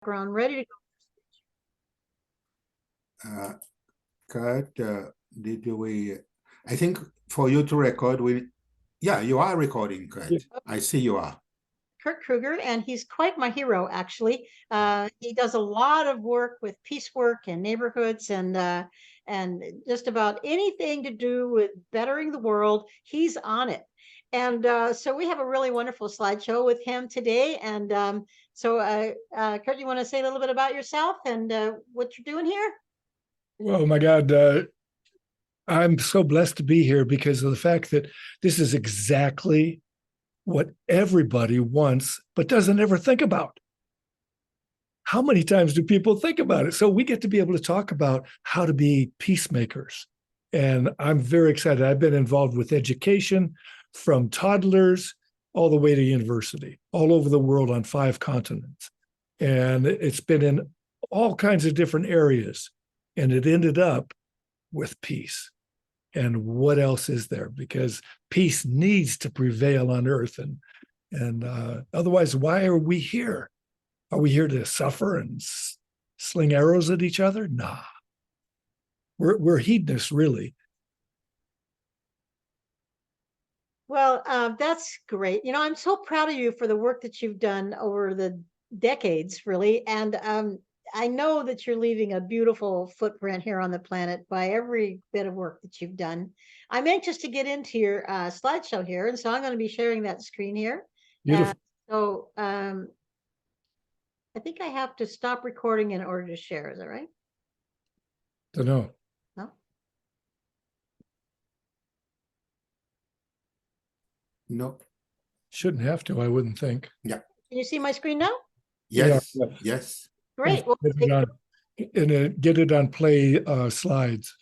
Background ready to Uh, Kurt, did we? I think for you to record, yeah, you are recording, Yeah. Kurt. I see you are. Kurt Kruger, and he's quite my hero, actually. He does a lot of work with peace work and neighborhoods and just about anything to do with bettering the world. He's on it. And so we have a really wonderful slideshow with him today. And Kurt, you want to say a little bit about yourself and what you're doing here? Oh my God. I'm so blessed to be here because of the fact that this is exactly what everybody wants, but doesn't ever think about. How many times do people think about it? So we get to be able to talk about how to be peacemakers. And I'm very excited. I've been involved with education from toddlers all the way to university, all over the world on 5 continents. And it's been in all kinds of different areas. And it ended up with peace. And what else is there? Because peace needs to prevail on earth. And otherwise, why are we here? Are we here to suffer and sling arrows at each other? Nah. We're hedonists, really. Well, that's great. You know, I'm so proud of you for the work that you've done over the decades, really. And I know that you're leaving a beautiful footprint here on the planet by every bit of work that you've done. I'm anxious to get into your slideshow here. And so I'm going to be sharing that screen here. Beautiful. So I think I have to stop recording in order to share. Is that right? Don't know. No? No. Shouldn't have to, I wouldn't think. Yeah. Can you see my screen now? Yes. Yeah. Yes. Great. Well, Get it on play slides.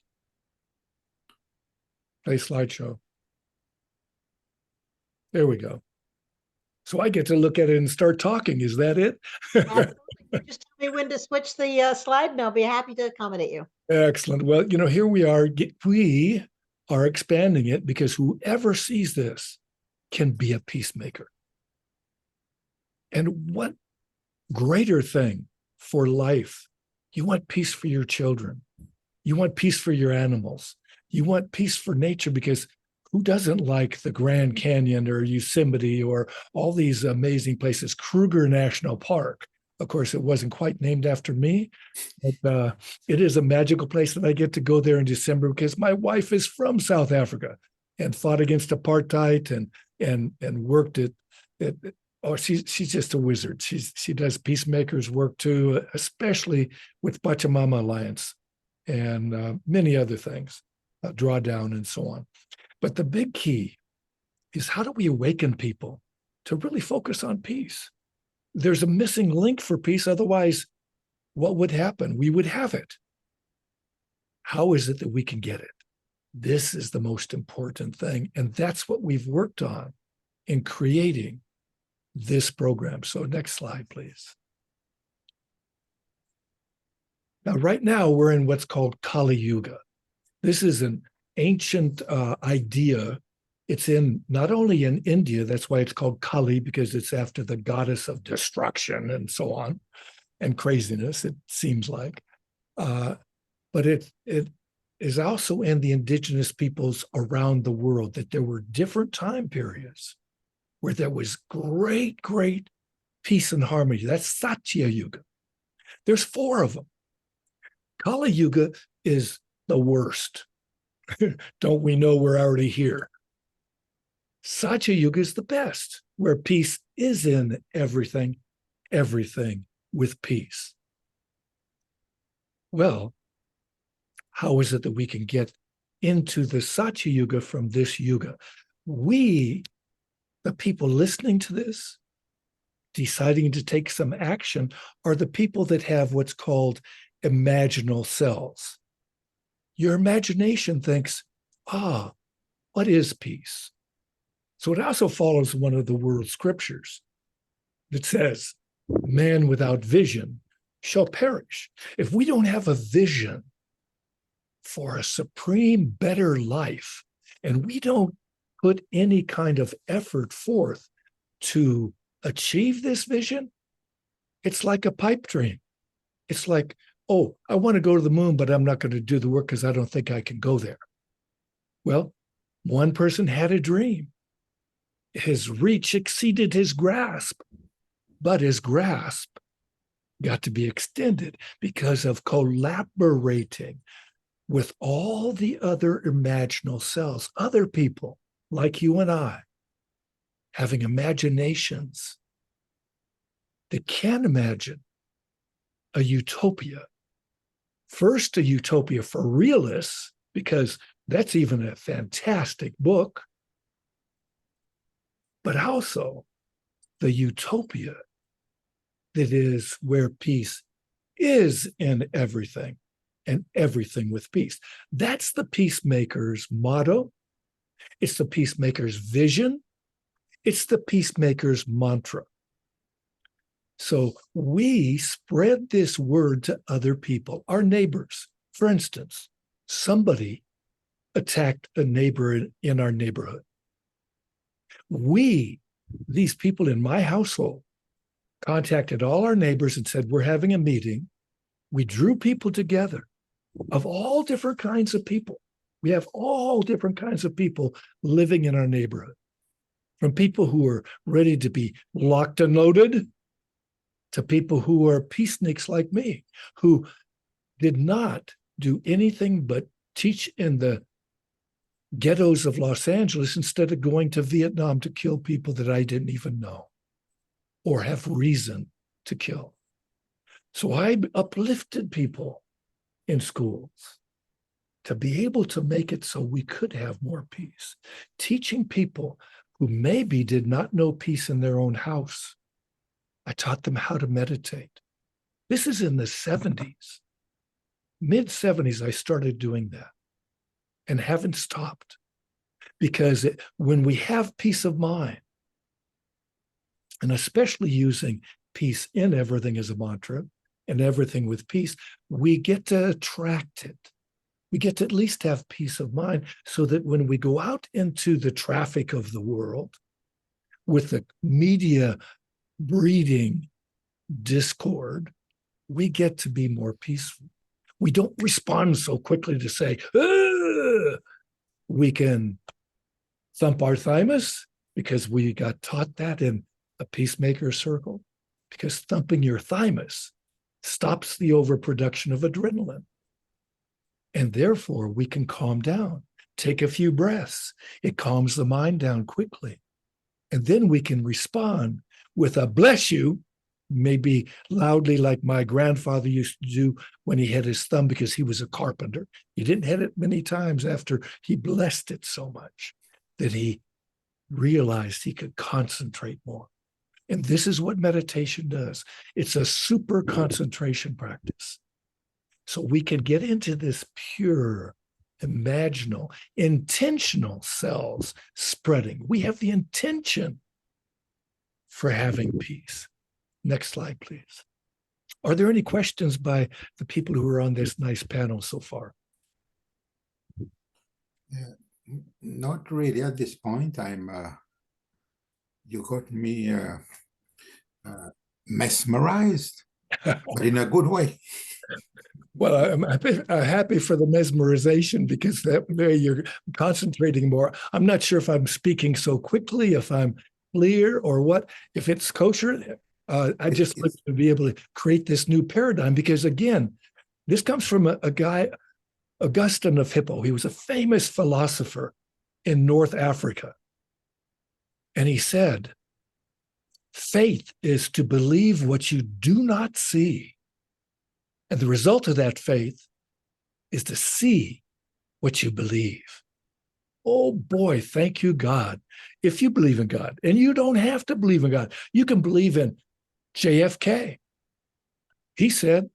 Play slideshow. There we go. So I get to look at it and start talking. Is that it? just tell me when to switch the slide and I'll be happy to accommodate you. Excellent. Well, you know, here we are. We are expanding it because whoever sees this can be a peacemaker. And what greater thing for life? You want peace for your children. You want peace for your animals. You want peace for nature, because who doesn't like the Grand Canyon or Yosemite or all these amazing places? Kruger National Park. Of course, it wasn't quite named after me, but it is a magical place that I get to go there in December because my wife is from South Africa and fought against apartheid and worked at oh, she's just a wizard. She does peacemakers work too, especially with Pachamama Alliance and many other things, Drawdown and so on. But the big key is, how do we awaken people to really focus on peace? There's a missing link for peace. Otherwise, what would happen? We would have it. How is it that we can get it? This is the most important thing. And that's what we've worked on in creating this program. So next slide, please. Now, right now, we're in what's called Kali Yuga. This is an ancient idea. It's in not only in India, that's why it's called Kali, because it's after the goddess of destruction and so on, and craziness, it seems like. But it is also in the indigenous peoples around the world, that there were different time periods where there was great, great peace and harmony. That's Satya Yuga. There's 4 of them. Kali Yuga is the worst. Don't we know we're already here? Satya Yuga is the best, where peace is in everything, everything with peace. Well, how is it that we can get into the Satya Yuga from this Yuga? We, the people listening to this, deciding to take some action, are the people that have what's called imaginal cells. Your imagination thinks, what is peace? So it also follows one of the world scriptures that says, man without vision shall perish. If we don't have a vision for a supreme, better life, and we don't put any kind of effort forth to achieve this vision, It's like a pipe dream. It's like, oh, I want to go to the moon, but I'm not going to do the work because I don't think I can go there. Well, one person had a dream. His reach exceeded his grasp, but his grasp got to be extended because of collaborating with all the other imaginal selves, other people like you and I, having imaginations that can imagine a utopia. First, a utopia for realists, because that's even a fantastic book, but also the utopia that is where peace is in everything and everything with peace. That's the peacemaker's motto. It's the peacemaker's vision. It's the peacemaker's mantra. So we spread this word to other people, our neighbors. For instance, somebody attacked a neighbor in our neighborhood. We, these people in my household, contacted all our neighbors and said, we're having a meeting. We drew people together of all different kinds of people. We have all different kinds of people living in our neighborhood, from people who are ready to be locked and loaded to people who are peaceniks like me, who did not do anything but teach in the ghettos of Los Angeles instead of going to Vietnam to kill people that I didn't even know or have reason to kill. So I uplifted people in schools to be able to make it so we could have more peace, teaching people who maybe did not know peace in their own house. I taught them how to meditate. This is in the 70s. Mid-70s, I started doing that and haven't stopped, because when we have peace of mind, and especially using peace in everything as a mantra and everything with peace, we get to attract it. We get to at least have peace of mind so that when we go out into the traffic of the world with the media breeding discord, we get to be more peaceful. We don't respond so quickly to say, "Ugh!" We can thump our thymus because we got taught that in a peacemaker circle, because thumping your thymus stops the overproduction of adrenaline. And therefore, we can calm down, take a few breaths. It calms the mind down quickly. And then we can respond with a bless you, maybe loudly like my grandfather used to do when he had his thumb because he was a carpenter. He didn't hit it many times after he blessed it so much that he realized he could concentrate more. And this is what meditation does. It's a super concentration practice. So we can get into this pure, imaginal, intentional cells spreading. We have the intention for having peace. Next slide, please. Are there any questions by the people who are on this nice panel so far? Not really at this point. You got me mesmerized, but in a good way. Well, I'm happy for the mesmerization, because that way you're concentrating more. I'm not sure if I'm speaking so quickly, if I'm clear or what. If it's kosher, I just like to be able to create this new paradigm, because again, this comes from a guy, Augustine of Hippo. He was a famous philosopher in North Africa. And he said, faith is to believe what you do not see. And the result of that faith is to see what you believe. Oh boy, thank you, God. If you believe in God, and you don't have to believe in God, you can believe in JFK. He said,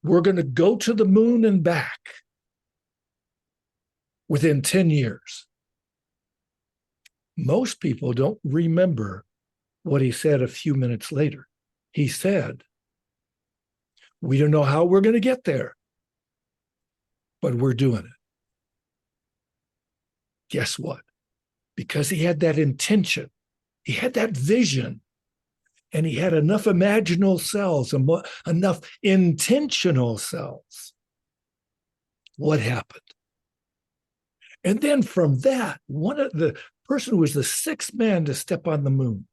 we're going to go to the moon and back within 10 years. Most people don't remember what he said a few minutes later. He said, we don't know how we're going to get there, but we're doing it. Guess what? Because he had that intention, he had that vision, and he had enough imaginal cells and enough intentional cells. What happened? And then from that, one of the person who was the sixth man to step on the moon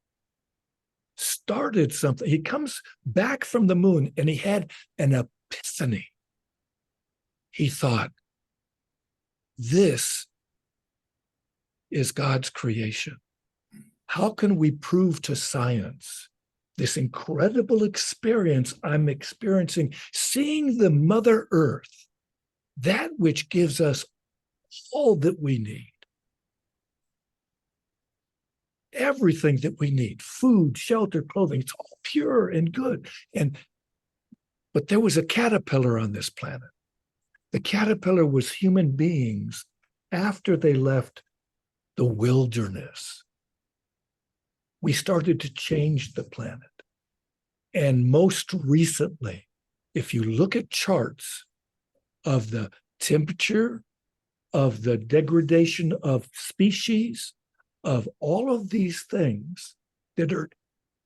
started something. He comes back from the moon and he had an epiphany. He thought, this is God's creation. How can we prove to science this incredible experience I'm experiencing, seeing the Mother Earth, that which gives us all that we need, everything that we need, food, shelter, clothing, it's all pure and good. But there was a caterpillar on this planet. The caterpillar was human beings after they left the wilderness. We started to change the planet. And most recently, if you look at charts of the temperature, of the degradation of species, of all of these things that are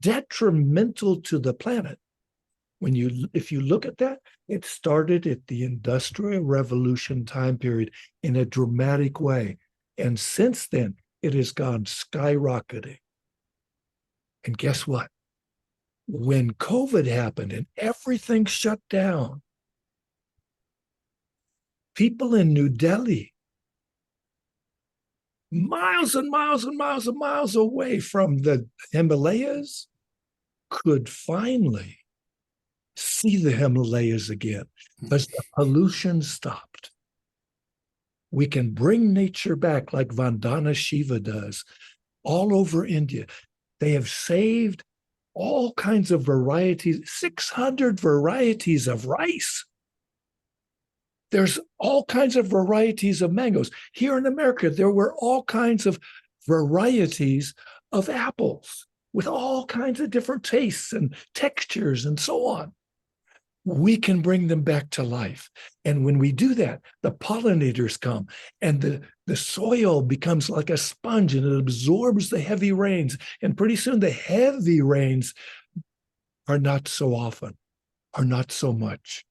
detrimental to the planet, if you look at that, it started at the Industrial Revolution time period in a dramatic way. And since then, it has gone skyrocketing. And guess what? When COVID happened and everything shut down, people in New Delhi, miles and miles and miles and miles away from the Himalayas, could finally see the Himalayas again because the pollution stopped. We can bring nature back like Vandana Shiva does all over India. They have saved all kinds of varieties, 600 varieties of rice. There's all kinds of varieties of mangoes. Here in America, there were all kinds of varieties of apples with all kinds of different tastes and textures and so on. We can bring them back to life. And when we do that, the pollinators come and the soil becomes like a sponge and it absorbs the heavy rains. And pretty soon the heavy rains are not so often, are not so much,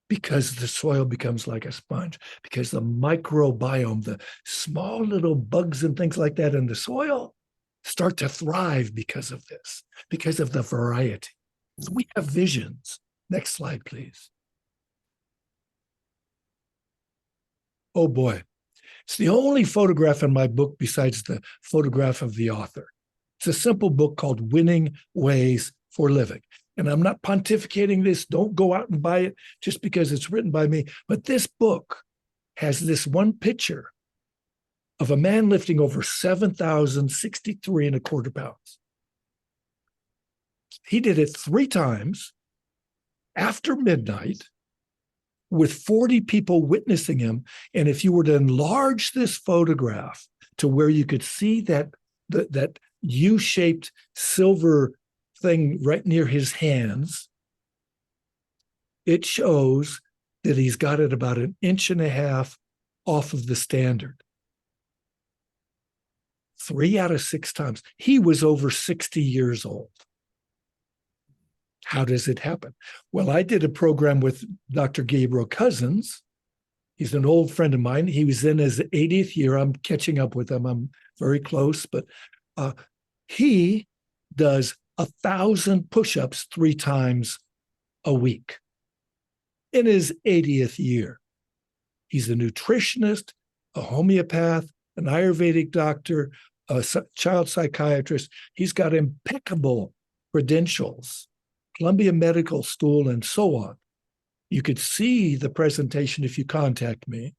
because the soil becomes like a sponge, because the microbiome, the small little bugs and things like that in the soil start to thrive because of this, because of the variety. So we have visions. Next slide, please. Oh boy. It's the only photograph in my book besides the photograph of the author. It's a simple book called Winning Ways for Living. And I'm not pontificating this. Don't go out and buy it just because it's written by me. But this book has this one picture of a man lifting over 7,063 and a quarter pounds. He did it 3 times after midnight with 40 people witnessing him. And if you were to enlarge this photograph to where you could see that U-shaped silver thing right near his hands, it shows that he's got it about 1.5 inches off of the standard. 3 out of 6 times. He was over 60 years old. How does it happen? Well, I did a program with Dr. Gabriel Cousins. He's an old friend of mine. He was in his 80th year. I'm catching up with him. I'm very close, but he does 1,000 push-ups 3 times a week in his 80th year. He's a nutritionist, a homeopath, an Ayurvedic doctor, a child psychiatrist. He's got impeccable credentials, Columbia Medical School, and so on. You could see the presentation if you contact me,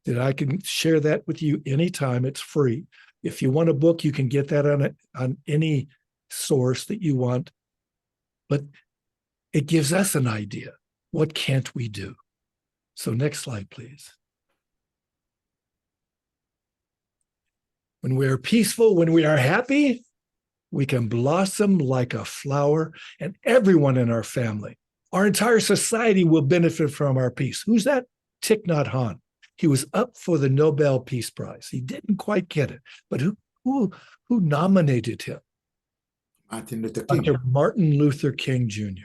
that I can share that with you anytime. It's free. If you want a book, you can get that on any source that you want. But it gives us an idea. What can't we do? So next slide, please. When we are peaceful, when we are happy, we can blossom like a flower, and everyone in our family, our entire society will benefit from our peace. Who's that? Thich Nhat Hanh. He was up for the Nobel Peace Prize. He didn't quite get it, but who nominated him? Martin Luther King. Dr. Martin Luther King Jr.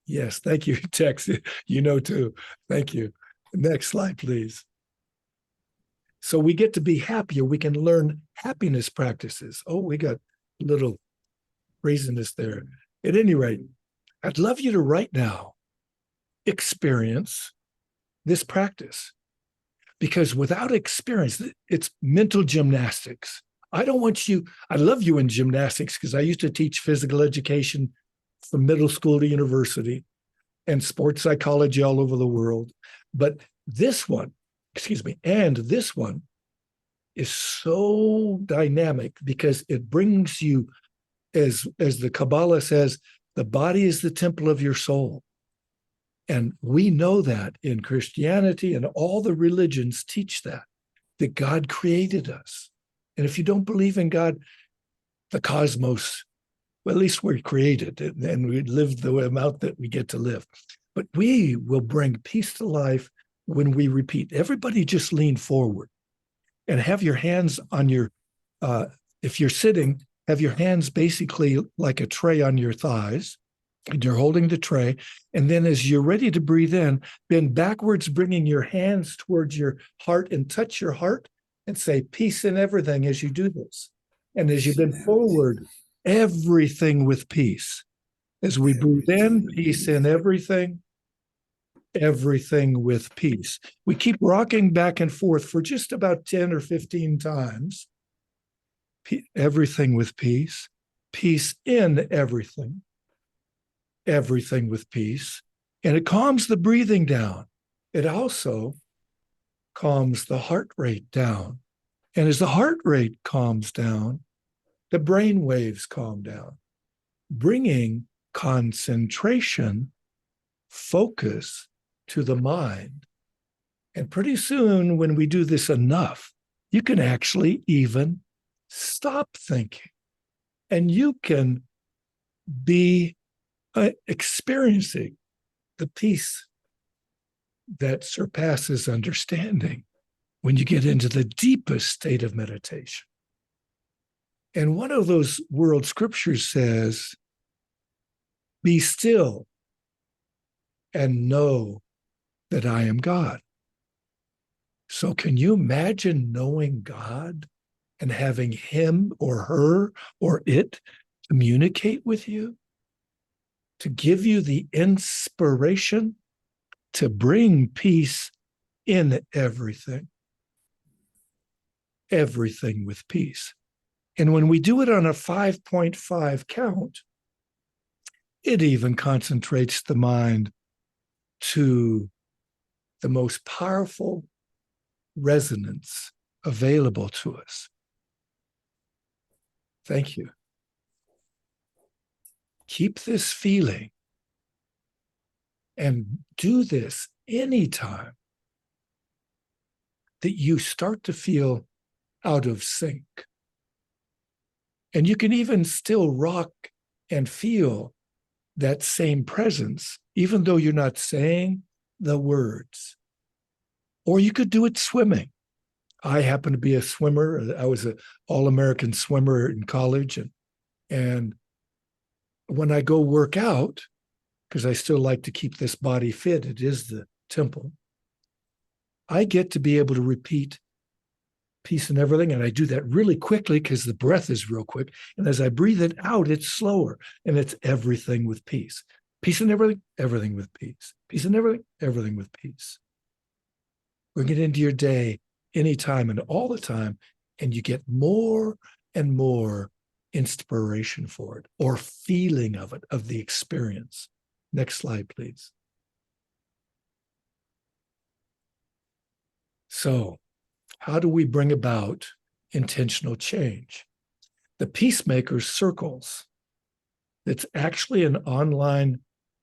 Yes, thank you, Tex. You know too. Thank you. Next slide, please. So we get to be happier. We can learn happiness practices. Oh, we got a little craziness there. At any rate, I'd love you to right now experience this practice, because without experience, it's mental gymnastics. I love you in gymnastics because I used to teach physical education from middle school to university and sports psychology all over the world. But this one is so dynamic because it brings you, as the Kabbalah says, the body is the temple of your soul. And we know that in Christianity, and all the religions teach that God created us. And if you don't believe in God, the cosmos, well, at least we're created and we live the amount that we get to live. But we will bring peace to life when we repeat. Everybody just lean forward and have your hands on your, if you're sitting, have your hands basically like a tray on your thighs, and you're holding the tray. And then as you're ready to breathe in, bend backwards, bringing your hands towards your heart, and touch your heart and say peace in everything as you do this. And as you bend forward, everything with peace. As we breathe in, peace in everything with peace. We keep rocking back and forth for just about 10 or 15 times. Everything with peace, peace in everything with peace. And it calms the breathing down. It also calms the heart rate down. And as the heart rate calms down, the brain waves calm down, bringing concentration, focus to the mind. And pretty soon, when we do this enough, you can actually even stop thinking. And you can be experiencing the peace that surpasses understanding when you get into the deepest state of meditation. And one of those world scriptures says, be still and know that I am God. So can you imagine knowing God and having him or her or it communicate with you, to give you the inspiration to bring peace in everything with peace. And when we do it on a 5.5 count, it even concentrates the mind to the most powerful resonance available to us. Thank you. Keep this feeling and do this anytime that you start to feel out of sync. And you can even still rock and feel that same presence, even though you're not saying the words. Or you could do it swimming. I happen to be a swimmer. I was an all-American swimmer in college. And when I go work out, because I still like to keep this body fit, it is the temple, I get to be able to repeat peace in everything. And I do that really quickly because the breath is real quick. And as I breathe it out, it's slower. And it's everything with peace. Peace in everything, everything with peace. Peace in everything, everything with peace. Bring it into your day anytime and all the time, and you get more and more inspiration for it, or feeling of it, of the experience. Next slide, please. So, how do we bring about intentional change? The PeaceMakers Circles, it's actually an online,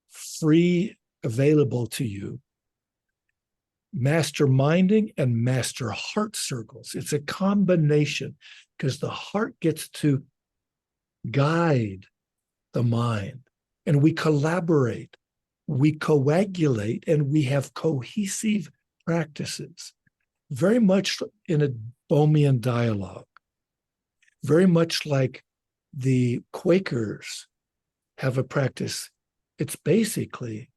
free, available to you, masterminding and master heart circles. It's a combination because the heart gets to guide the mind, and we collaborate, we coagulate, and we have cohesive practices, very much in a Bohemian dialogue, very much like the Quakers have a practice. It's basically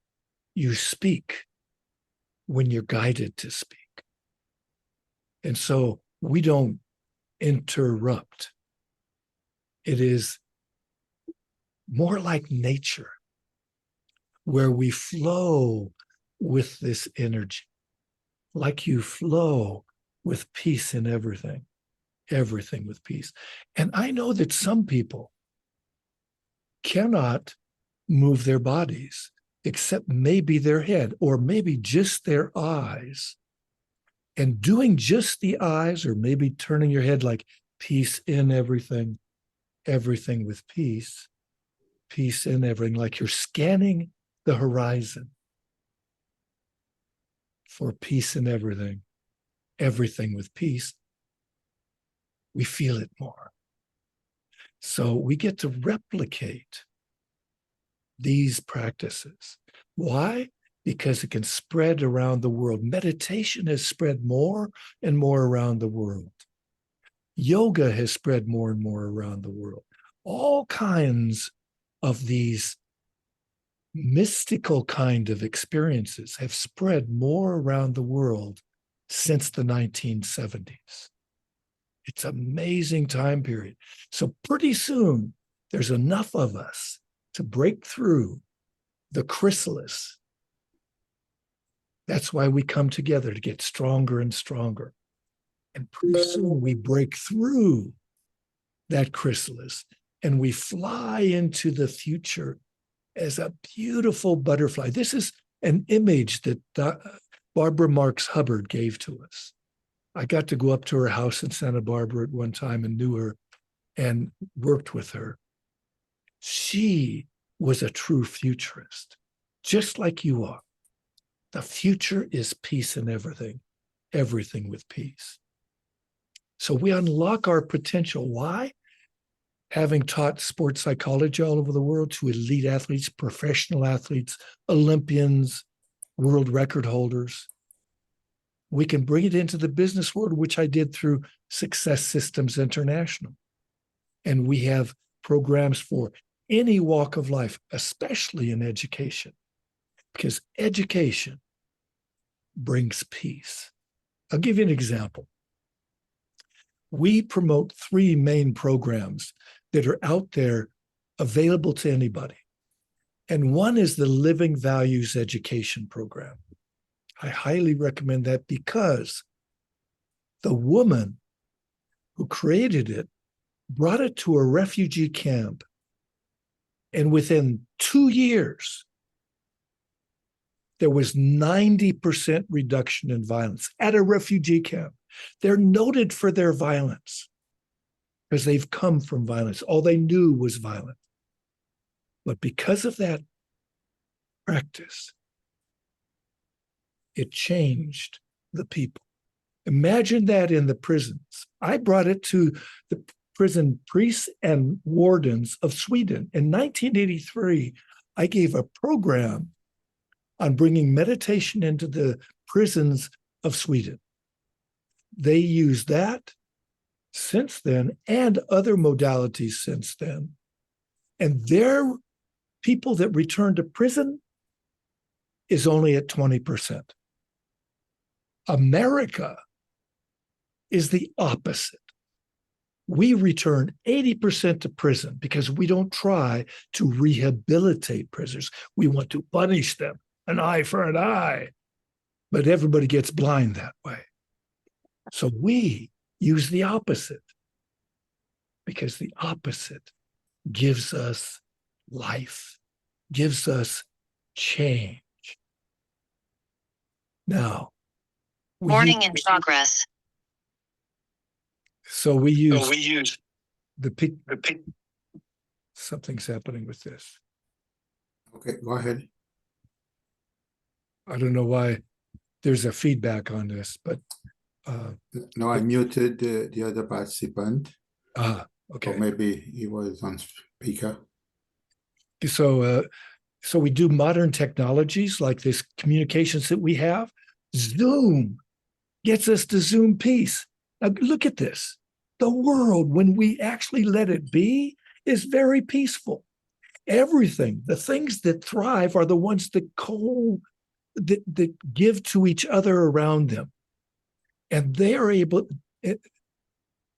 you speak when you're guided to speak. And so we don't interrupt. It is more like nature, where we flow with this energy, like you flow with peace in everything, everything with peace. And I know that some people cannot move their bodies except maybe their head or maybe just their eyes. And doing just the eyes, or maybe turning your head like peace in everything, everything with peace, peace in everything, like you're scanning the horizon for peace in everything, everything with peace, we feel it more. So we get to replicate these practices. Why? Because it can spread around the world. Meditation has spread more and more around the world. Yoga has spread more and more around the world. All kinds of these mystical kind of experiences have spread more around the world since the 1970s. It's an amazing time period. So pretty soon, there's enough of us to break through the chrysalis. That's why we come together, to get stronger and stronger. And pretty soon we break through that chrysalis and we fly into the future as a beautiful butterfly. This is an image that Barbara Marx Hubbard gave to us. I got to go up to her house in Santa Barbara at one time and knew her and worked with her. She was a true futurist, just like you are. The future is peace in everything, everything with peace. So we unlock our potential. Why? Having taught sports psychology all over the world to elite athletes, professional athletes, Olympians, world record holders, we can bring it into the business world, which I did through Success Systems International. And we have programs for any walk of life, especially in education, because education brings peace. I'll give you an example. We promote 3 main programs that are out there available to anybody. And one is the Living Values Education Program. I highly recommend that because the woman who created it brought it to a refugee camp. And within 2 years, there was 90% reduction in violence at a refugee camp. They're noted for their violence because they've come from violence. All they knew was violence. But because of that practice, it changed the people. Imagine that in the prisons. I brought it to the prison priests and wardens of Sweden. In 1983, I gave a program on bringing meditation into the prisons of Sweden. They use that since then and other modalities since then. And their people that return to prison is only at 20%. America is the opposite. We return 80% to prison because we don't try to rehabilitate prisoners. We want to punish them, an eye for an eye. But everybody gets blind that way. So we use the opposite because the opposite gives us life, gives us change. Now, Warning in progress. So we use the peak. Something's happening with this. Okay, go ahead. I don't know why there's a feedback on this, but No, I muted the other participant. Or okay. maybe he was on speaker. So we do modern technologies like this communications that we have. Zoom gets us to Zoom peace. Now look at this. The world, when we actually let it be, is very peaceful. Everything, the things that thrive are the ones that that give to each other around them. And they are able,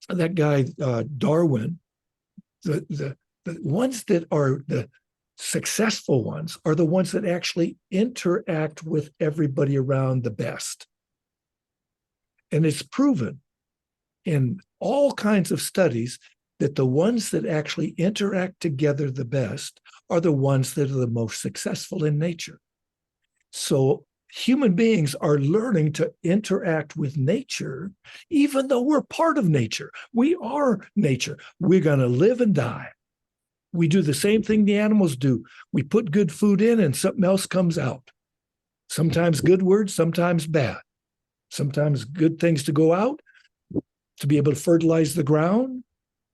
that guy, Darwin, the ones that are the successful ones are the ones that actually interact with everybody around the best. And it's proven in all kinds of studies that the ones that actually interact together the best are the ones that are the most successful in nature. So human beings are learning to interact with nature, even though we're part of nature. We are nature. We're going to live and die. We do the same thing the animals do. We put good food in and something else comes out. Sometimes good words, sometimes bad. Sometimes good things to go out, to be able to fertilize the ground.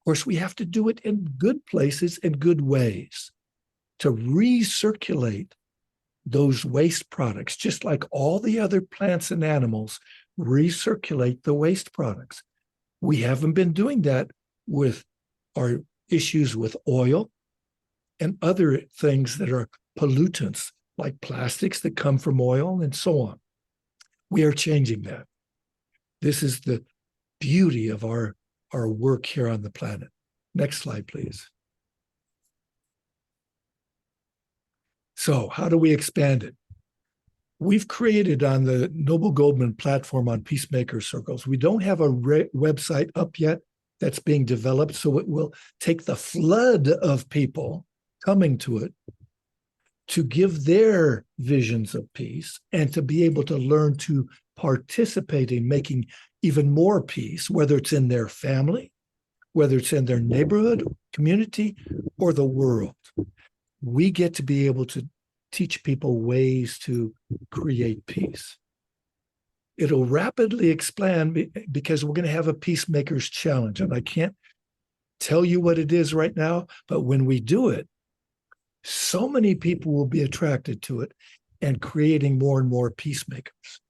Of course, we have to do it in good places and good ways to recirculate those waste products, just like all the other plants and animals recirculate the waste products. We haven't been doing that with our issues with oil and other things that are pollutants, like plastics that come from oil and so on. We are changing that. This is the beauty of our work here on the planet. Next slide, please. So how do we expand it? We've created on the Noble Goldman platform on PeaceMakers Circles. We don't have a website up yet that's being developed, so it will take the flood of people coming to it to give their visions of peace and to be able to learn to participate in making even more peace, whether it's in their family, whether it's in their neighborhood, community, or the world. We get to be able to teach people ways to create peace. It'll rapidly expand because we're going to have a Peacemakers Challenge. And I can't tell you what it is right now, but when we do it, so many people will be attracted to it and creating more and more peacemakers,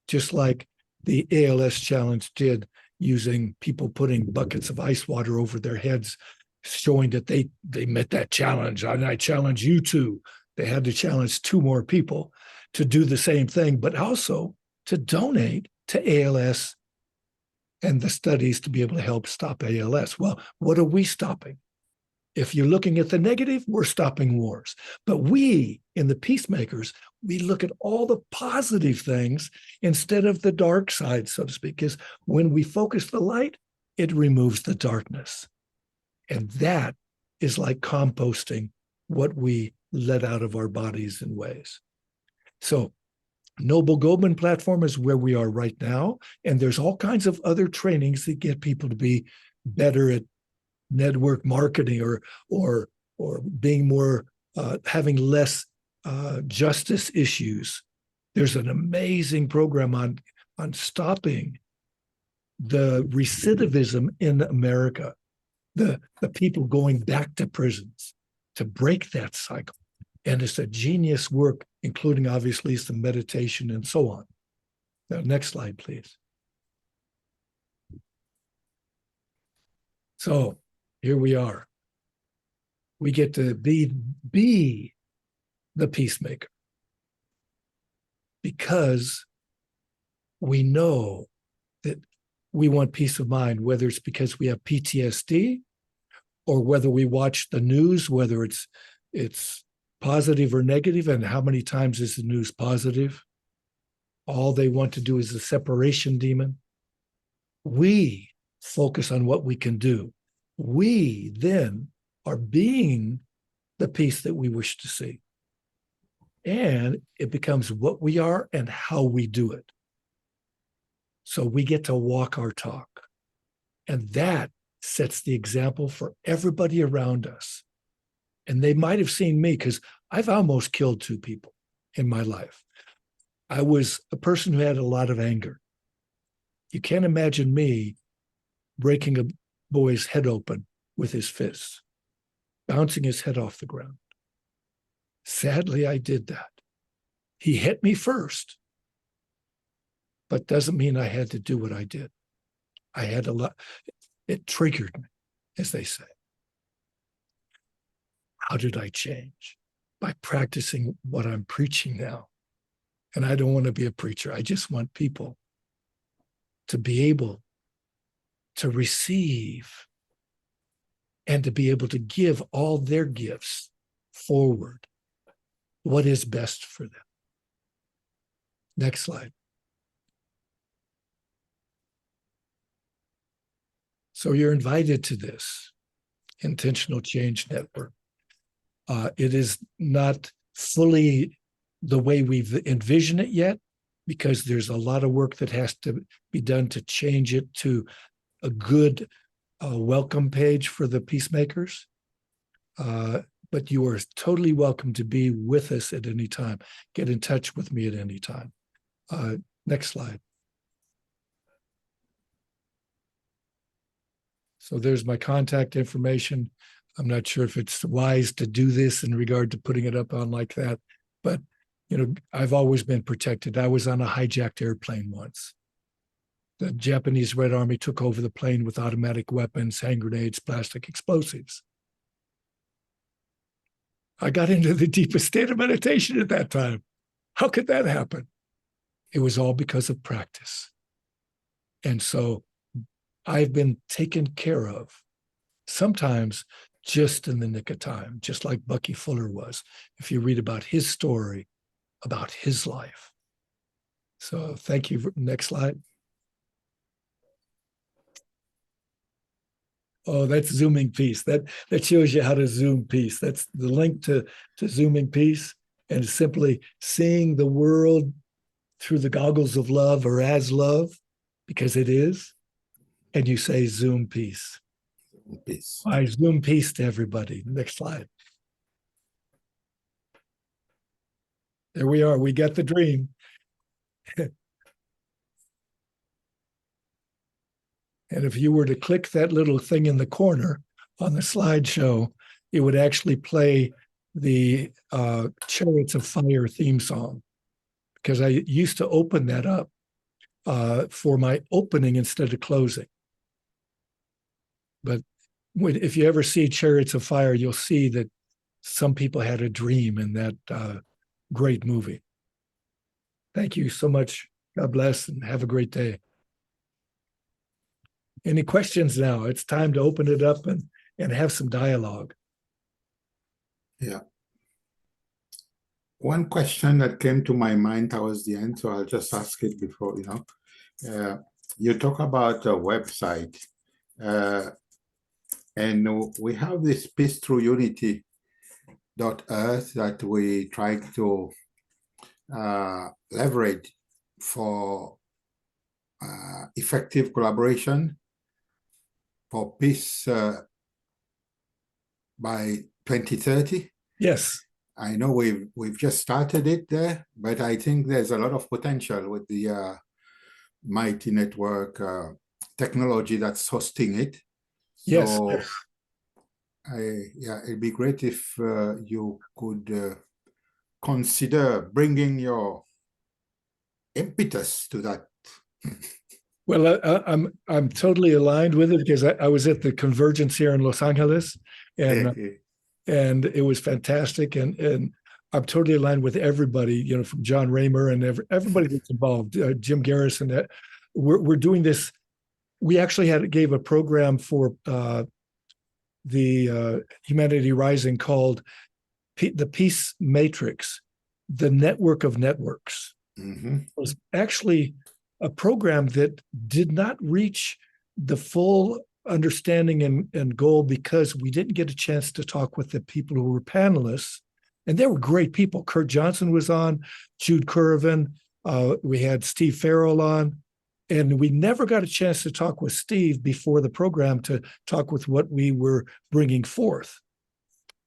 just like the ALS Challenge did, using people putting buckets of ice water over their heads, showing that they met that challenge. And I challenge you to. They had to challenge 2 more people to do the same thing, but also to donate to ALS and the studies to be able to help stop ALS. Well, what are we stopping? If you're looking at the negative, we're stopping wars. But we, in the Peacemakers, we look at all the positive things instead of the dark side, so to speak, because when we focus the light, it removes the darkness. And that is like composting what we let out of our bodies in ways. So Noble Goldman platform is where we are right now. And there's all kinds of other trainings that get people to be better at network marketing or being more, having less justice issues. There's an amazing program on stopping the recidivism in America, the people going back to prisons, to break that cycle. And it's a genius work, including obviously some meditation and so on. Now, next slide, please. So here we are. We get to be the peacemaker because we know that we want peace of mind, whether it's because we have PTSD or whether we watch the news, whether it's positive or negative, and how many times is the news positive? All they want to do is a separation demon. We focus on what we can do. We then are being the peace that we wish to see. And it becomes what we are and how we do it. So we get to walk our talk. And that sets the example for everybody around us. And they might have seen me because I've almost killed 2 people in my life. I was a person who had a lot of anger. You can't imagine me breaking a boy's head open with his fists, bouncing his head off the ground. Sadly, I did that. He hit me first, but doesn't mean I had to do what I did. I had a lot. It triggered me, as they say. How did I change? By practicing what I'm preaching now. And I don't want to be a preacher. I just want people to be able to receive and to be able to give all their gifts forward. What is best for them? Next slide. So you're invited to this Intentional Change Network. It is not fully the way we've envisioned it yet, because there's a lot of work that has to be done to change it to a good welcome page for the peacemakers. But you are totally welcome to be with us at any time. Get in touch with me at any time. Next slide. So there's my contact information. I'm not sure if it's wise to do this in regard to putting it up on like that, but I've always been protected. I was on a hijacked airplane once. The Japanese Red Army took over the plane with automatic weapons, hand grenades, plastic explosives. I got into the deepest state of meditation at that time. How could that happen? It was all because of practice. And so I've been taken care of, sometimes just in the nick of time, just like Bucky Fuller was, if you read about his story, about his life. So thank you. Next slide. Oh, that's Zooming Peace. That shows you how to Zoom peace. That's the link to Zooming Peace, and simply seeing the world through the goggles of love, or as love, because it is. And you say Zoom Peace. Peace. I Zoom peace to everybody. Next slide. There we are. We got the dream. And if you were to click that little thing in the corner on the slideshow, it would actually play the Chariots of Fire theme song, because I used to open that up for my opening instead of closing. But if you ever see Chariots of Fire, you'll see that some people had a dream in that great movie. Thank you so much. God bless, and have a great day. Any questions now? It's time to open it up and have some dialogue. Yeah. One question that came to my mind towards the end, so I'll just ask it before, you talk about a website, and we have this Peace Through Unity .earth that we try to leverage for effective collaboration for peace by 2030. Yes. I know we've just started it there, but I think there's a lot of potential with the Mighty Network technology that's hosting it. Yes. So it'd be great if you could consider bringing your impetus to that. Well, I'm totally aligned with it, because I was at the convergence here in Los Angeles, and it was fantastic, and I'm totally aligned with everybody, from John Raymer and everybody that's involved, Jim Garrison. We're doing this. We actually gave a program for the Humanity Rising called the Peace Matrix, the network of networks. Mm-hmm. It was actually a program that did not reach the full understanding and goal, because we didn't get a chance to talk with the people who were panelists. And they were great people. Kurt Johnson was on, Jude Curvin. We had Steve Farrell on. And we never got a chance to talk with Steve before the program to talk with what we were bringing forth.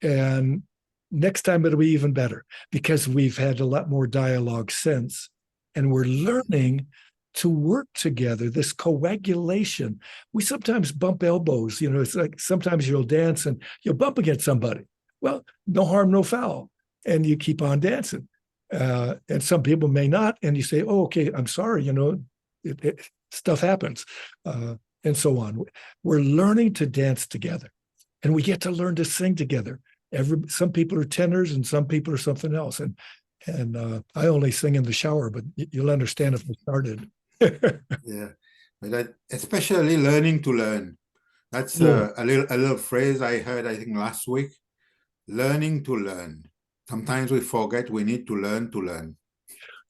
And next time it'll be even better, because we've had a lot more dialogue since. And we're learning to work together, this coagulation. We sometimes bump elbows. It's like sometimes you'll dance and you'll bump against somebody. Well, no harm, no foul. And you keep on dancing. And some people may not. And you say, oh, okay, I'm sorry, stuff happens, and so on. We're learning to dance together, and we get to learn to sing together. Some people are tenors and some people are something else. And I only sing in the shower, but you'll understand if I started. Yeah, but especially learning to learn. That's Yeah. a little phrase I heard, I think, last week. Learning to learn. Sometimes we forget we need to learn to learn.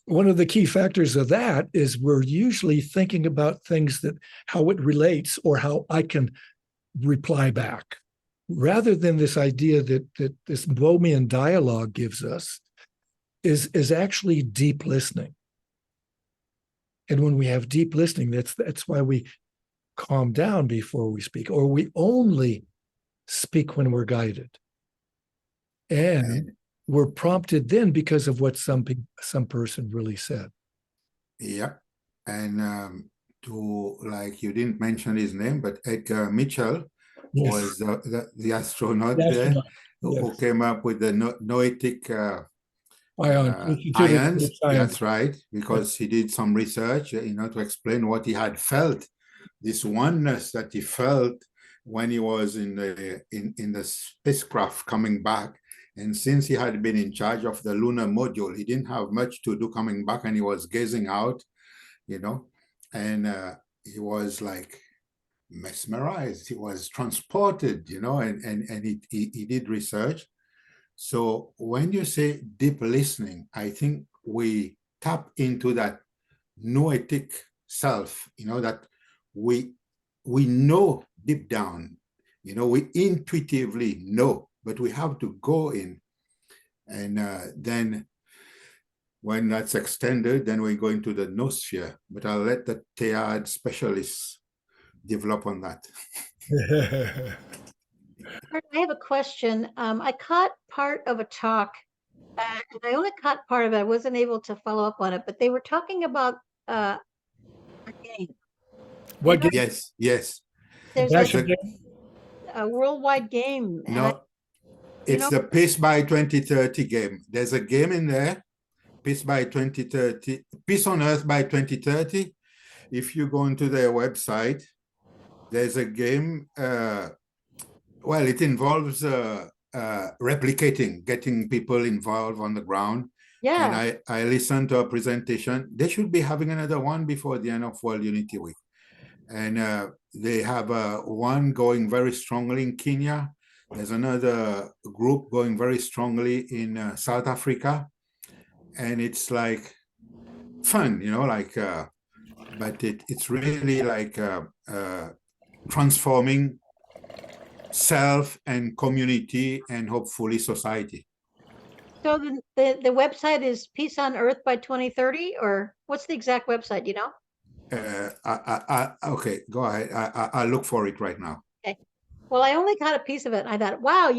One of the key factors of that is we're usually thinking about things that how it relates or how I can reply back, rather than this idea that this Bohemian dialogue gives us is actually deep listening. And when we have deep listening, that's why we calm down before we speak, or we only speak when we're guided. And we're prompted then because of what some person really said. Yeah. And to, like, you didn't mention his name, but Edgar Mitchell Yes. was the astronaut The there astronaut, who yes. came up with the noetic Ions. ions. That's right, because he did some research, to explain what he had felt, this oneness that he felt when he was in the spacecraft coming back. And since he had been in charge of the lunar module, he didn't have much to do coming back, and he was gazing out, and he was like mesmerized. He was transported, and he did research. So when you say deep listening, I think we tap into that noetic self, that we know deep down, we intuitively know, but we have to go in. And then when that's extended, then we go into the noosphere. But I'll let the Teilhard specialists develop on that. I have a question. I caught part of a talk, and I only caught part of it. I wasn't able to follow up on it, but they were talking about a game. What game? Yes. There's That's like a worldwide game. No, it's the Peace by 2030 game. There's a game in there, Peace by 2030, Peace on Earth by 2030. If you go into their website, there's a game. Well, it involves replicating, getting people involved on the ground. Yeah. And I listened to a presentation. They should be having another one before the end of World Unity Week. And they have one going very strongly in Kenya. There's another group going very strongly in South Africa. And it's like fun, but it's really like transforming self and community and hopefully society. So the website is Peace on Earth by 2030, or what's the exact website, Okay, go ahead. I'll look for it right now. Okay. Well, I only got a piece of it. And I thought, wow,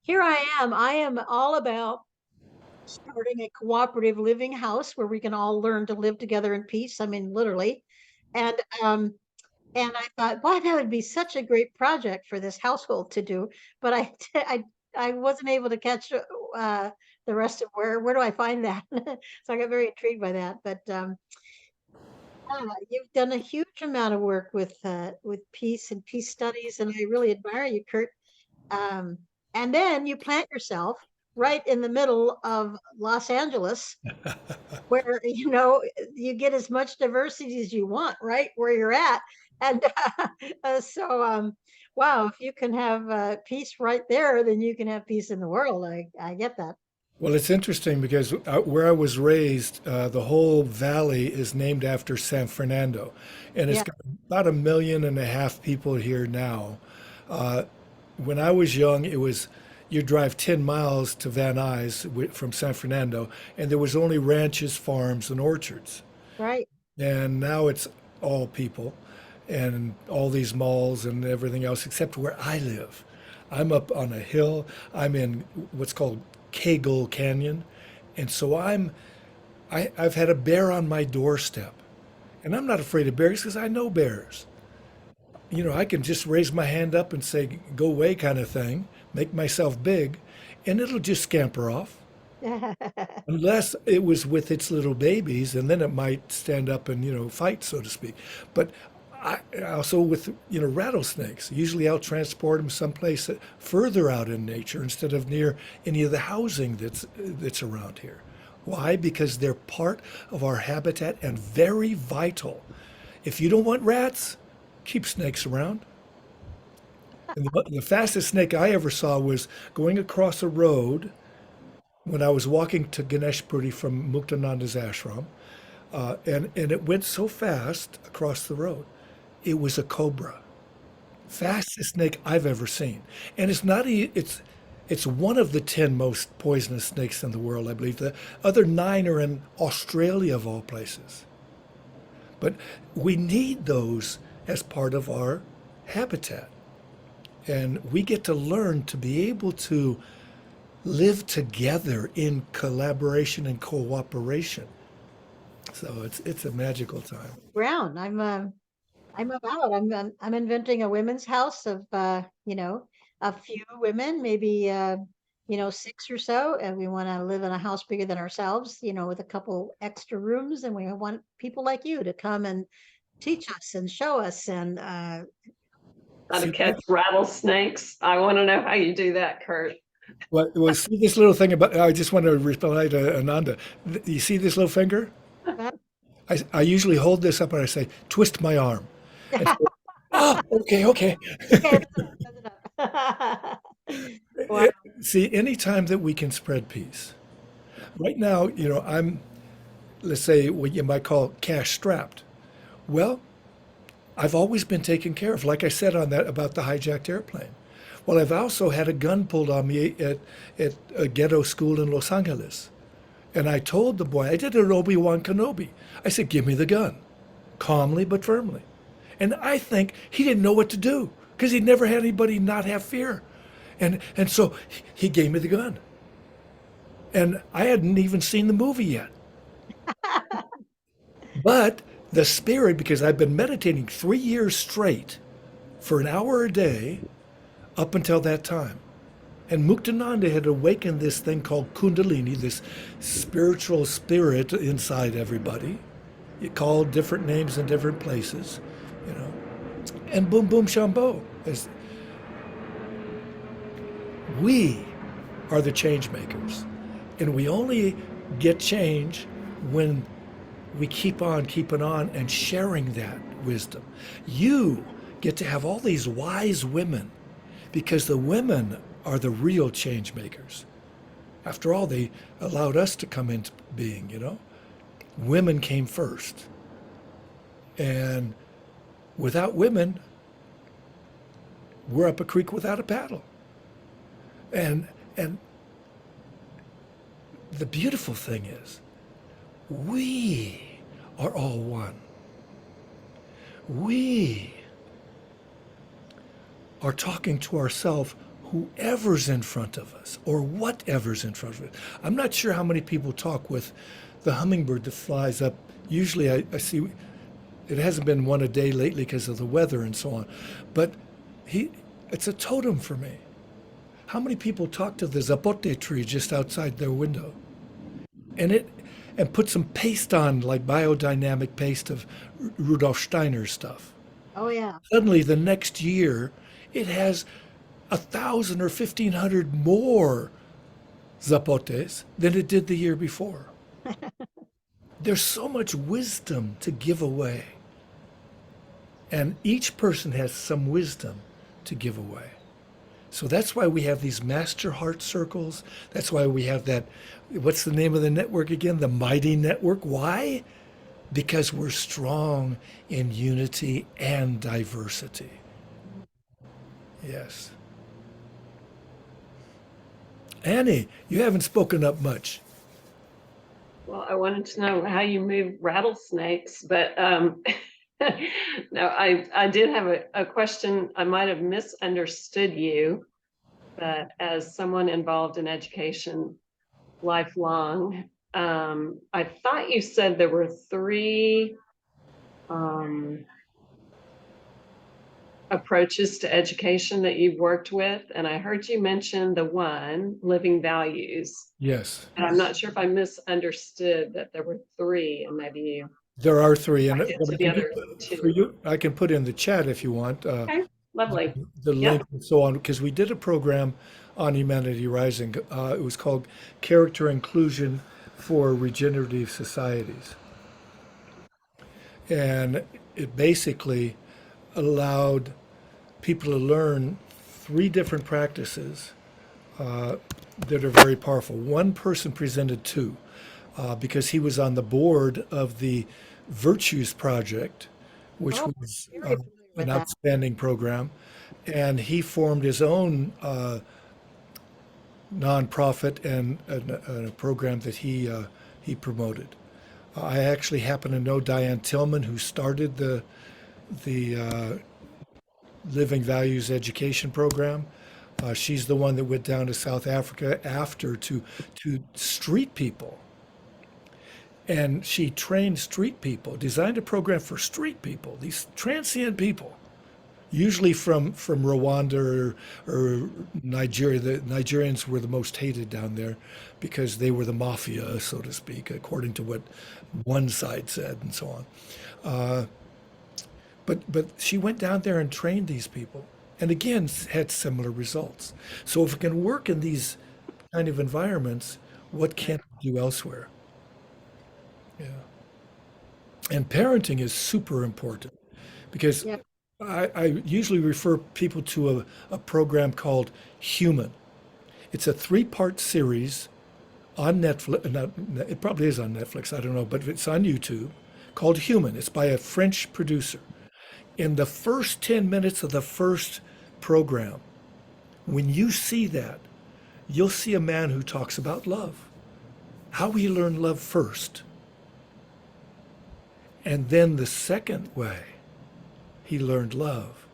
here I am all about starting a cooperative living house where we can all learn to live together in peace. I mean, literally. And I thought, wow, that would be such a great project for this household to do. But I wasn't able to catch the rest of where do I find that? So I got very intrigued by that. But you've done a huge amount of work with peace and peace studies, and I really admire you, Kurt. And then you plant yourself right in the middle of Los Angeles, where you get as much diversity as you want, right where you're at. And so, wow, if you can have peace right there, then you can have peace in the world. I get that. Well, it's interesting because where I was raised, the whole valley is named after San Fernando, and it's Yeah. got about 1.5 million people here now. When I was young, it was you drive 10 miles to Van Nuys from San Fernando, and there was only ranches, farms, and orchards. Right. And now it's all people and all these malls and everything else, except where I live. I'm up on a hill. I'm in what's called Kegel Canyon. And so I've had a bear on my doorstep. And I'm not afraid of bears because I know bears. I can just raise my hand up and say, go away kind of thing, make myself big, and it'll just scamper off. Unless it was with its little babies, and then it might stand up and, fight, so to speak. But Also with rattlesnakes. Usually I'll transport them someplace further out in nature instead of near any of the housing that's around here. Why? Because they're part of our habitat and very vital. If you don't want rats, keep snakes around. And the fastest snake I ever saw was going across a road when I was walking to Ganesh Puri from Muktananda's ashram, and it went so fast across the road. It was a cobra, fastest snake I've ever seen, and it's one of the 10 most poisonous snakes in the world, I believe. The other 9 are in Australia, of all places. But we need those as part of our habitat, and we get to learn to be able to live together in collaboration and cooperation. So it's a magical time. Ground. I'm about. I'm inventing a women's house of a few women, maybe 6 or so, and we want to live in a house bigger than ourselves, with a couple extra rooms, and we want people like you to come and teach us and show us and How to catch rattlesnakes. I want to know how you do that, Kurt. Well, see this little thing about, I just want to reply to Ananda. You see this little finger? I usually hold this up and I say, twist my arm. And so, okay. Okay, that's enough. Wow. See, anytime that we can spread peace. Right now, I'm, let's say, what you might call cash strapped. Well, I've always been taken care of, like I said on that about the hijacked airplane. Well, I've also had a gun pulled on me at a ghetto school in Los Angeles. And I told the boy, I did an Obi-Wan Kenobi. I said, give me the gun, calmly but firmly. And I think he didn't know what to do because he'd never had anybody not have fear. And so he gave me the gun. And I hadn't even seen the movie yet. But the spirit, because I've been meditating 3 years straight for an hour a day up until that time. And Muktananda had awakened this thing called Kundalini, this spiritual spirit inside everybody. It called different names in different places, And boom, boom, shambo. We are the change makers. And we only get change when we keep on keeping on and sharing that wisdom. You get to have all these wise women because the women are the real change makers. After all, they allowed us to come into being, Women came first. And without women, we're up a creek without a paddle. And the beautiful thing is, we are all one. We are talking to ourselves, whoever's in front of us or whatever's in front of us. I'm not sure how many people talk with the hummingbird that flies up. Usually I see, it hasn't been one a day lately because of the weather and so on, but it's a totem for me. How many people talk to the zapote tree just outside their window and put some paste on, like biodynamic paste of Rudolf Steiner's stuff? Oh yeah. Suddenly the next year, it has 1,000 or 1,500 more zapotes than it did the year before. There's so much wisdom to give away. And each person has some wisdom to give away. So that's why we have these master heart circles. That's why we have that, what's the name of the network again? The Mighty Network. Why? Because we're strong in unity and diversity. Yes. Annie, you haven't spoken up much. Well, I wanted to know how you move rattlesnakes, but no, I did have a question. I might have misunderstood you, but as someone involved in education lifelong, I thought you said there were 3 approaches to education that you've worked with, and I heard you mention the one, living values. Yes. And I'm not sure if I misunderstood that there were 3, and maybe you There are three, and I did to the other for two. you, I can put in the chat if you want Okay, lovely. the Yeah. link and so on, because we did a program on Humanity Rising. It was called Character Inclusion for Regenerative Societies, and it basically allowed people to learn three different practices that are very powerful. One person presented two because he was on the board of the Virtues Project, which Oh, was very familiar with an that. outstanding program. And he formed his own nonprofit and a program that he promoted. I actually happen to know Diane Tillman, who started the Living Values Education Program. She's the one that went down to South Africa after to street people, and she trained street people, designed a program for street people, these transient people, usually from Rwanda or Nigeria. The Nigerians were the most hated down there because they were the mafia, so to speak, according to what one side said, and so on. But she went down there and trained these people, and again had similar results. So if it can work in these kind of environments, what can't we do elsewhere? Yeah. And parenting is super important because Yep. I usually refer people to a program called Human. It's a three-part series on Netflix. Not, it probably is on Netflix, I don't know, but it's on YouTube called Human. It's by a French producer. In the first 10 minutes of the first program, when you see that, you'll see a man who talks about love, how he learned love first. And then the second way he learned love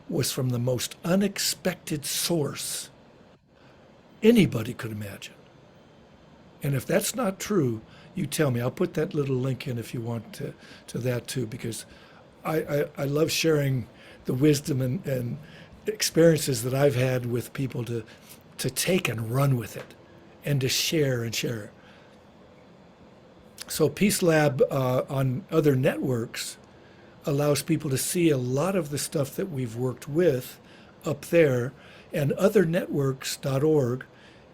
was from the most unexpected source anybody could imagine. And if that's not true, you tell me. I'll put that little link in if you want to that too, because I love sharing the wisdom and experiences that I've had with people to take and run with it and to share and share. So Peace Lab on other networks allows people to see a lot of the stuff that we've worked with up there, and othernetworks.org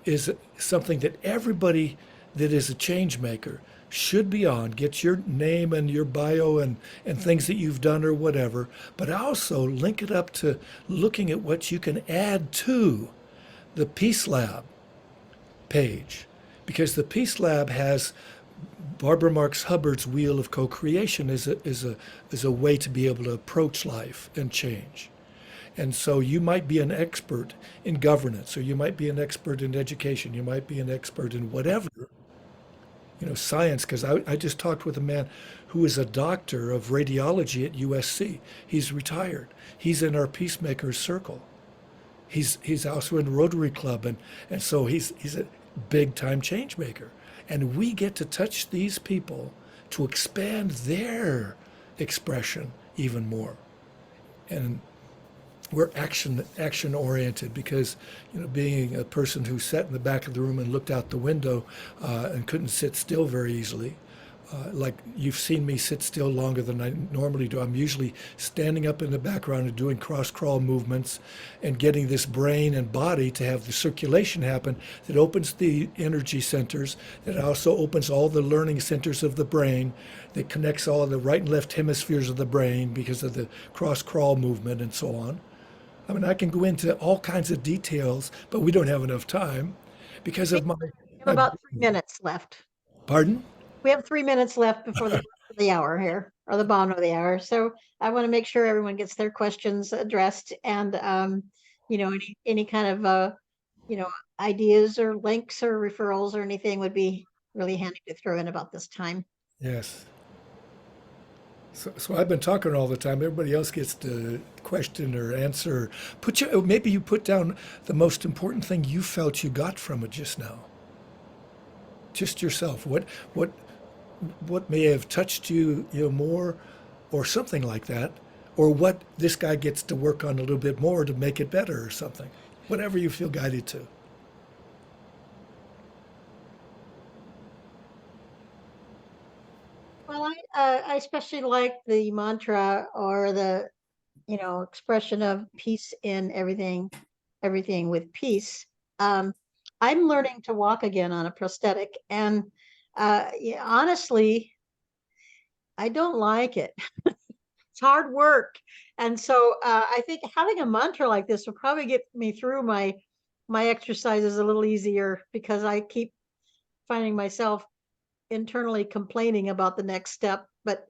is something that everybody that is a change maker should be on. Get your name and your bio and things that you've done or whatever, but also link it up to looking at what you can add to the Peace Lab page, because the Peace Lab has Barbara Marx Hubbard's wheel of co-creation is a way to be able to approach life and change. And so you might be an expert in governance, or you might be an expert in education, you might be an expert in whatever, science, because I just talked with a man who is a doctor of radiology at USC. He's retired. He's in our PeaceMakers Circle. He's also in Rotary Club, and so he's a big time change maker. And we get to touch these people to expand their expression even more. And we're action oriented because, being a person who sat in the back of the room and looked out the window and couldn't sit still very easily, like you've seen me sit still longer than I normally do. I'm usually standing up in the background and doing cross crawl movements and getting this brain and body to have the circulation happen that opens the energy centers, that also opens all the learning centers of the brain, that connects all the right and left hemispheres of the brain because of the cross crawl movement and so on. I mean, I can go into all kinds of details, but we don't have enough time because of We have about 3 minutes left. Pardon? We have 3 minutes left before the hour here, or the bottom of the hour. So I want to make sure everyone gets their questions addressed, and any kind of ideas or links or referrals or anything would be really handy to throw in about this time. Yes. So I've been talking all the time. Everybody else gets to question or answer. Maybe you put down the most important thing you felt you got from it just now. Just yourself. What may have touched you, more, or something like that, or what this guy gets to work on a little bit more to make it better or something. Whatever you feel guided to. Well, I especially like the mantra or the, expression of peace in everything, everything with peace. Um, I'm learning to walk again on a prosthetic, and yeah, honestly, I don't like it. It's hard work, and so I think having a mantra like this will probably get me through my exercises a little easier because I keep finding myself internally complaining about the next step. But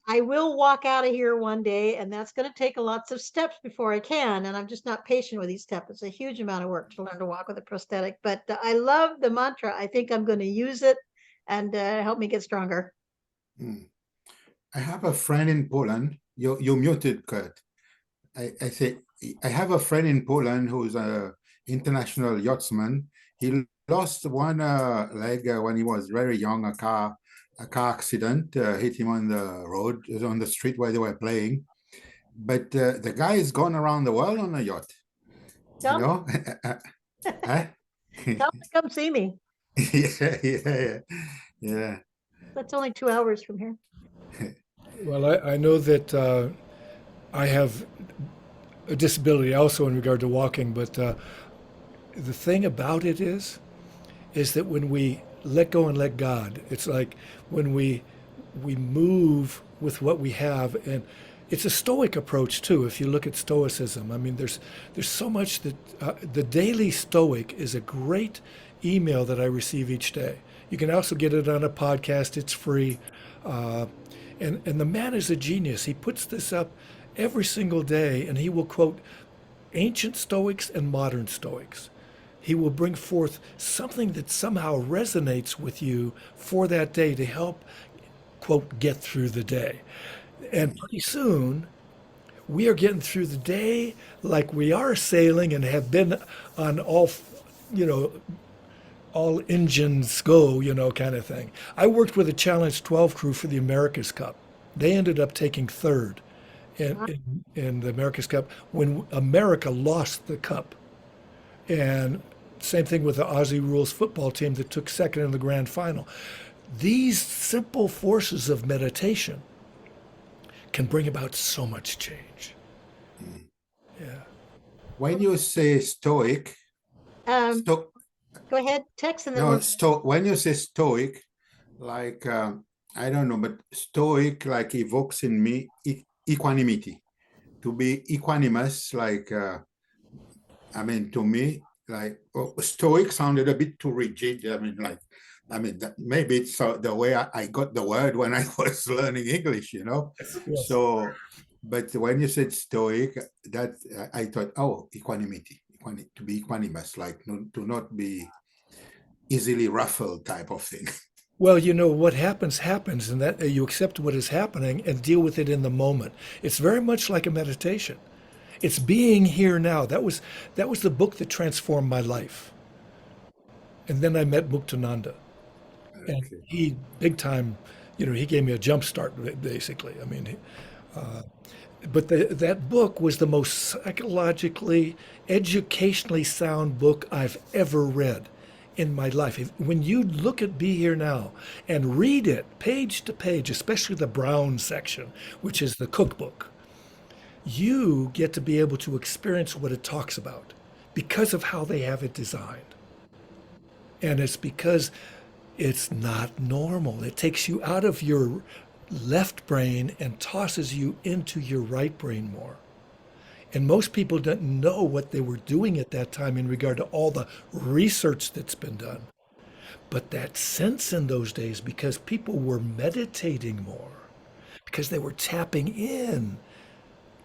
I will walk out of here one day, and that's going to take lots of steps before I can. And I'm just not patient with these steps. It's a huge amount of work to learn to walk with a prosthetic. But I love the mantra. I think I'm going to use it and help me get stronger. Hmm. I have a friend in Poland. You muted, Kurt. I say I have a friend in Poland who's a international yachtsman. He lost one leg when he was very young. A car accident hit him on the road, on the street where they were playing. But the guy has gone around the world on a yacht. You Tell me, know, Huh? come see me. Yeah. Yeah. That's only 2 hours from here. Well, I know that I have a disability also in regard to walking, but the thing about it is that when we let go and let God, it's like when we move with what we have, and it's a stoic approach too. If you look at stoicism, I mean, there's so much that the Daily Stoic is a great email that I receive each day. You can also get it on a podcast. It's free, and the man is a genius. He puts this up every single day, and he will quote ancient Stoics and modern Stoics. He will bring forth something that somehow resonates with you for that day to help, quote, get through the day. And pretty soon, we are getting through the day like we are sailing and have been on you know, all engines go, kind of thing. I worked with a Challenge 12 crew for the America's Cup. They ended up taking third in the America's Cup when America lost the cup. And same thing with the Aussie Rules football team that took second in the grand final. These simple forces of meditation can bring about so much change. Yeah. When you say stoic, Um, sto go ahead, text, and then no, we'll. when you say stoic, like I don't know, but stoic like evokes in me equanimity. To be equanimous, like I mean, to me, like stoic sounded a bit too rigid. Maybe it's the way I got the word when I was learning English, Yes. So, but when you said stoic, that I thought, oh, equanimity, to be equanimous, like to not be easily ruffled type of thing. Well, what happens, and that you accept what is happening and deal with it in the moment. It's very much like a meditation. It's being here now. That was the book that transformed my life. And then I met Muktananda, and Okay. he big time, he gave me a jump start basically. I mean, but that book was the most psychologically, educationally sound book I've ever read in my life. When you look at Be Here Now and read it page to page, especially the brown section, which is the cookbook, you get to be able to experience what it talks about because of how they have it designed. And it's because it's not normal. It takes you out of your left brain and tosses you into your right brain more. And most people don't know what they were doing at that time in regard to all the research that's been done. But that sense in those days, because people were meditating more, because they were tapping in,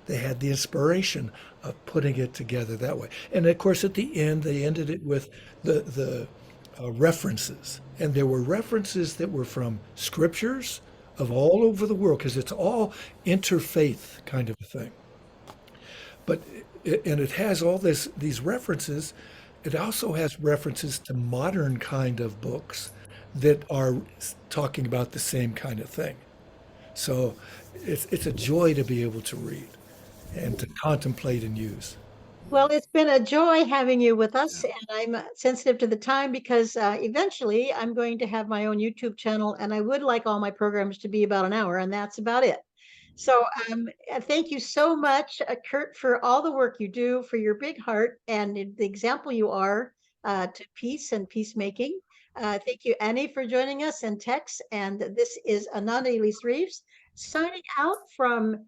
they had the inspiration of putting it together that way. And of course, at the end, they ended it with the references. And there were references that were from scriptures of all over the world, because it's all interfaith kind of a thing. But and it has all these references. It also has references to modern kind of books that are talking about the same kind of thing. So it's a joy to be able to read and to contemplate and use. Well, it's been a joy having you with us, and I'm sensitive to the time because eventually I'm going to have my own YouTube channel, and I would like all my programs to be about an hour, and that's about it. So thank you so much, Kurt, for all the work you do, for your big heart, and the example you are to peace and peacemaking. Thank you, Annie, for joining us, and Tex. And this is Ananda Elise Reeves signing out from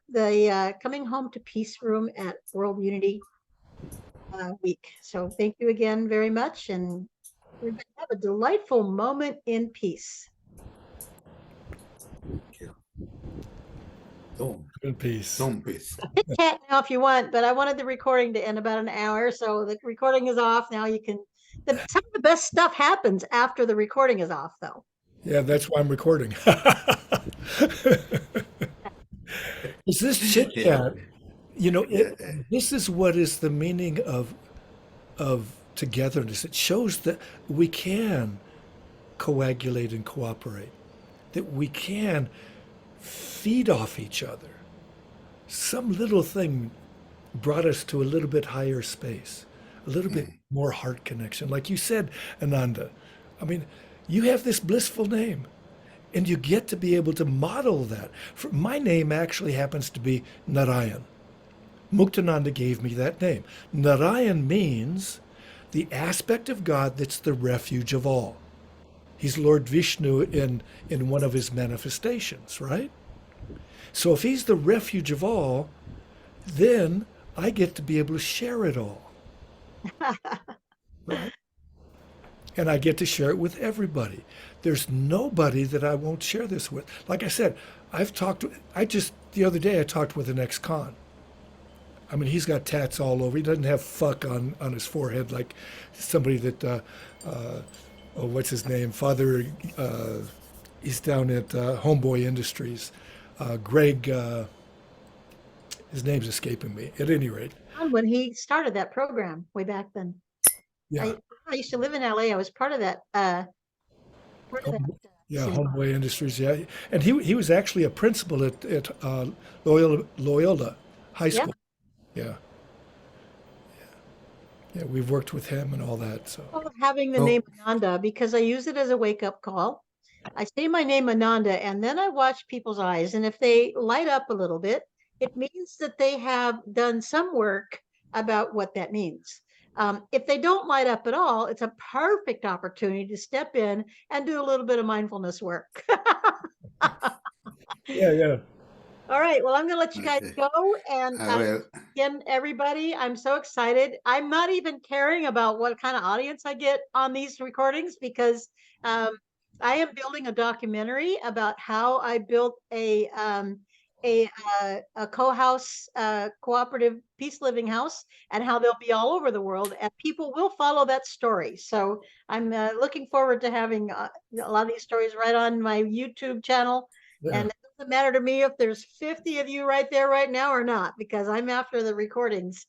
the Coming Home to Peace room at World Unity Week. So thank you again very much, and everybody have a delightful moment in peace. Good peace. Peace. Hit cat now if you want, but I wanted the recording to end about an hour, so the recording is off. Now you can. Some of the best stuff happens after the recording is off, though. Yeah, that's why I'm recording. Is this chit chat? You know, this is what is the meaning of togetherness. It shows that we can coagulate and cooperate, that we can feed off each other. Some little thing brought us to a little bit higher space, a little bit more heart connection. Like you said, Ananda, I mean, you have this blissful name, and you get to be able to model that. My name actually happens to be Narayan. Muktananda gave me that name. Narayan means the aspect of God that's the refuge of all. He's Lord Vishnu in one of his manifestations, right? So if he's the refuge of all, then I get to be able to share it all. Right? And I get to share it with everybody. There's nobody that I won't share this with. Like I said, the other day I talked with an ex-con. I mean, he's got tats all over. He doesn't have fuck on his forehead like somebody that, what's his name? Father, he's down at Homeboy Industries. Greg, his name's escaping me. At any rate. When he started that program way back then. Yeah. I used to live in LA. I was part of that. Yeah, Homeboy Industries. Yeah, and he was actually a principal at Loyola High School. Yeah. Yeah, we've worked with him and all that. So having the name Ananda, because I use it as a wake-up call. I say my name Ananda, and then I watch people's eyes, and if they light up a little bit, it means that they have done some work about what that means. If they don't light up at all, it's a perfect opportunity to step in and do a little bit of mindfulness work. Yeah. All right. Well, I'm going to let you guys go. And again, everybody, I'm so excited. I'm not even caring about what kind of audience I get on these recordings because I am building a documentary about how I built a co-house, cooperative peace living house, and how they'll be all over the world, and people will follow that story. So I'm looking forward to having a lot of these stories right on my YouTube channel. Yeah. And it doesn't matter to me if there's 50 of you right there right now or not, because I'm after the recordings.